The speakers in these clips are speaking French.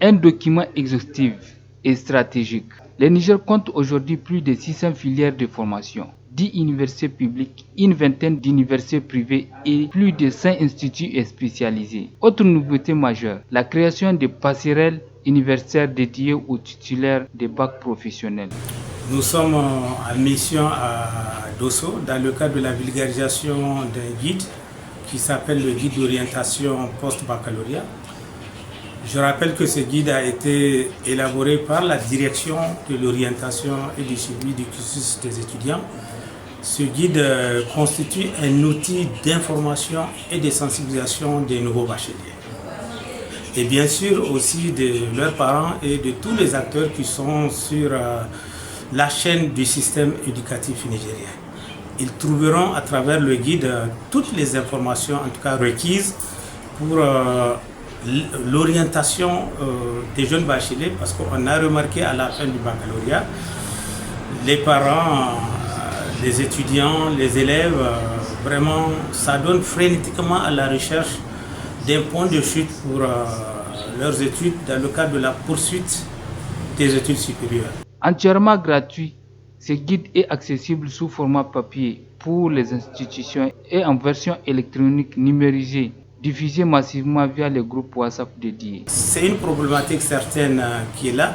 Un document exhaustif et stratégique. Le Niger compte aujourd'hui plus de 600 filières de formation, 10 universités publiques, une vingtaine d'universités privées et plus de 100 instituts spécialisés. Autre nouveauté majeure, la création de passerelles universitaires dédiées aux titulaires des bacs professionnels. Nous sommes en mission à Dosso dans le cadre de la vulgarisation d'un guide qui s'appelle le guide d'orientation post-baccalauréat. Je rappelle que ce guide a été élaboré par la direction de l'orientation et du suivi du cursus des étudiants. Ce guide constitue un outil d'information et de sensibilisation des nouveaux bacheliers. Et bien sûr aussi de leurs parents et de tous les acteurs qui sont sur la chaîne du système éducatif nigérien. Ils trouveront à travers le guide toutes les informations, en tout cas requises, pour l'orientation des jeunes bacheliers, parce qu'on a remarqué à la fin du baccalauréat, les parents, les étudiants, les élèves, vraiment, ça donne frénétiquement à la recherche d'un point de chute pour leurs études dans le cadre de la poursuite des études supérieures. Entièrement gratuit, ce guide est accessible sous format papier pour les institutions et en version électronique numérisée, diffusée massivement via les groupes WhatsApp dédiés. C'est une problématique certaine qui est là,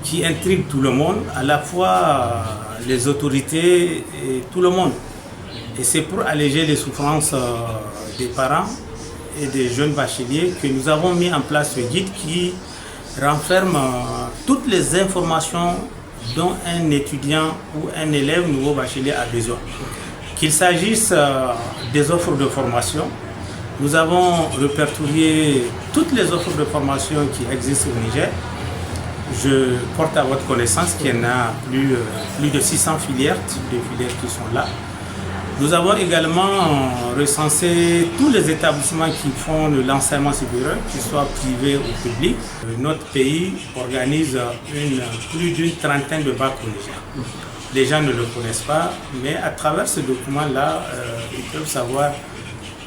qui intrigue tout le monde, à la fois les autorités et tout le monde. Et c'est pour alléger les souffrances des parents et des jeunes bacheliers que nous avons mis en place ce guide qui renferme toutes les informations dont un étudiant ou un élève nouveau bachelier a besoin. Qu'il s'agisse des offres de formation, nous avons répertorié toutes les offres de formation qui existent au Niger. Je porte à votre connaissance qu'il y en a plus de 600 filières, types de filières qui sont là. Nous avons également recensé tous les établissements qui font de l'enseignement supérieur, qu'ils soient privés ou publics. Notre pays organise plus d'une trentaine de bacs au Niger. Les gens ne le connaissent pas, mais à travers ce document-là, ils peuvent savoir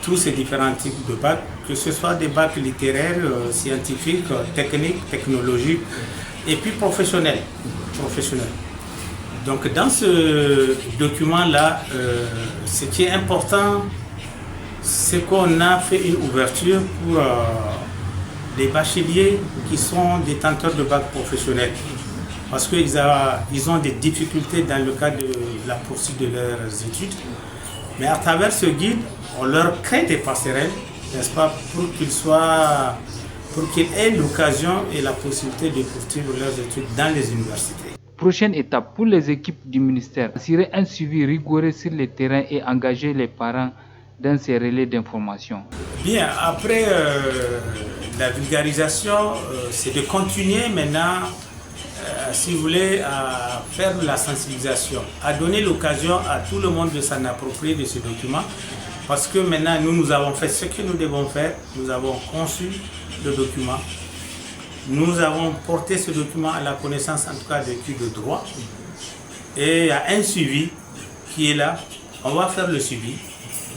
tous ces différents types de bacs, que ce soit des bacs littéraires, scientifiques, techniques, technologiques et puis professionnels. Donc dans ce document-là, ce qui est important, c'est qu'on a fait une ouverture pour les bacheliers qui sont détenteurs de bacs professionnels. Parce qu'ils ont des difficultés dans le cadre de la poursuite de leurs études. Mais à travers ce guide, on leur crée des passerelles, n'est-ce pas, pour qu'ils aient l'occasion et la possibilité de poursuivre leurs études dans les universités. Prochaine étape pour les équipes du ministère, assurer un suivi rigoureux sur le terrain et engager les parents dans ces relais d'information. Bien, après la vulgarisation, c'est de continuer maintenant, si vous voulez, à faire la sensibilisation, à donner l'occasion à tout le monde de s'en approprier de ce document. Parce que maintenant, nous avons fait ce que nous devons faire, nous avons conçu le document. Nous avons porté ce document à la connaissance, en tout cas, des études de droit. Et il y a un suivi qui est là. On va faire le suivi,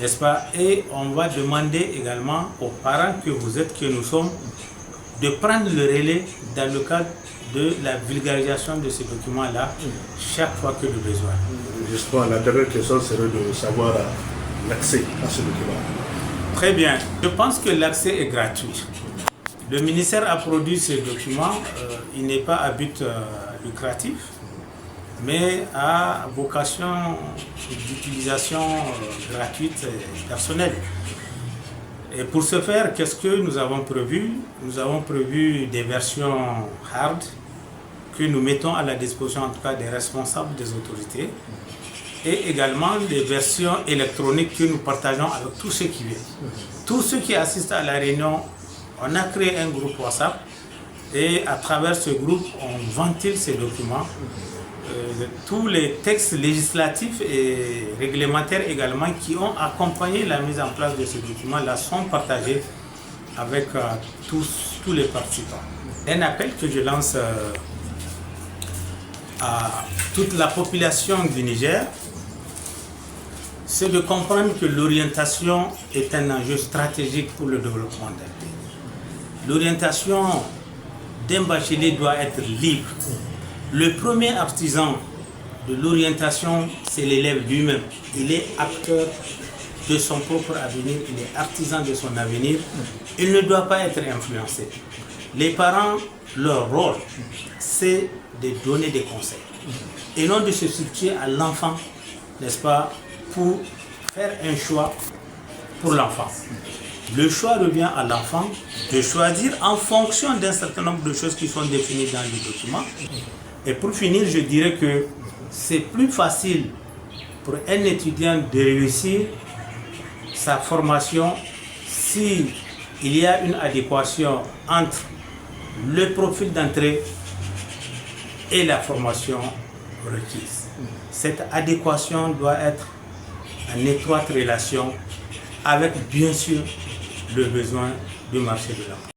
n'est-ce pas? Et on va demander également aux parents que vous êtes, que nous sommes, de prendre le relais dans le cadre de la vulgarisation de ce document-là, chaque fois que le besoin. Justement, la dernière question serait de savoir l'accès à ce document. Très bien. Je pense que l'accès est gratuit. Le ministère a produit ce document, il n'est pas à but lucratif, mais à vocation d'utilisation gratuite et personnelle. Et pour ce faire, qu'est-ce que nous avons prévu? Nous avons prévu des versions hard que nous mettons à la disposition, en tout cas, des responsables des autorités, et également des versions électroniques que nous partageons avec tous ceux qui viennent. Tous ceux qui assistent à la réunion, on a créé un groupe WhatsApp et à travers ce groupe, on ventile ces documents. Tous les textes législatifs et réglementaires également qui ont accompagné la mise en place de ce document-là sont partagés avec tous les participants. Un appel que je lance à toute la population du Niger, c'est de comprendre que l'orientation est un enjeu stratégique pour le développement d'un pays. L'orientation d'un bachelier doit être libre. Le premier artisan de l'orientation, c'est l'élève lui-même. Il est acteur de son propre avenir, il est artisan de son avenir. Il ne doit pas être influencé. Les parents, leur rôle, c'est de donner des conseils et non de se situer à l'enfant, n'est-ce pas, pour faire un choix pour l'enfant. Le choix revient à l'enfant de choisir en fonction d'un certain nombre de choses qui sont définies dans le document. Et pour finir, je dirais que c'est plus facile pour un étudiant de réussir sa formation si il y a une adéquation entre le profil d'entrée et la formation requise. Cette adéquation doit être en étroite relation avec, bien sûr, le besoin du marché de l'emploi.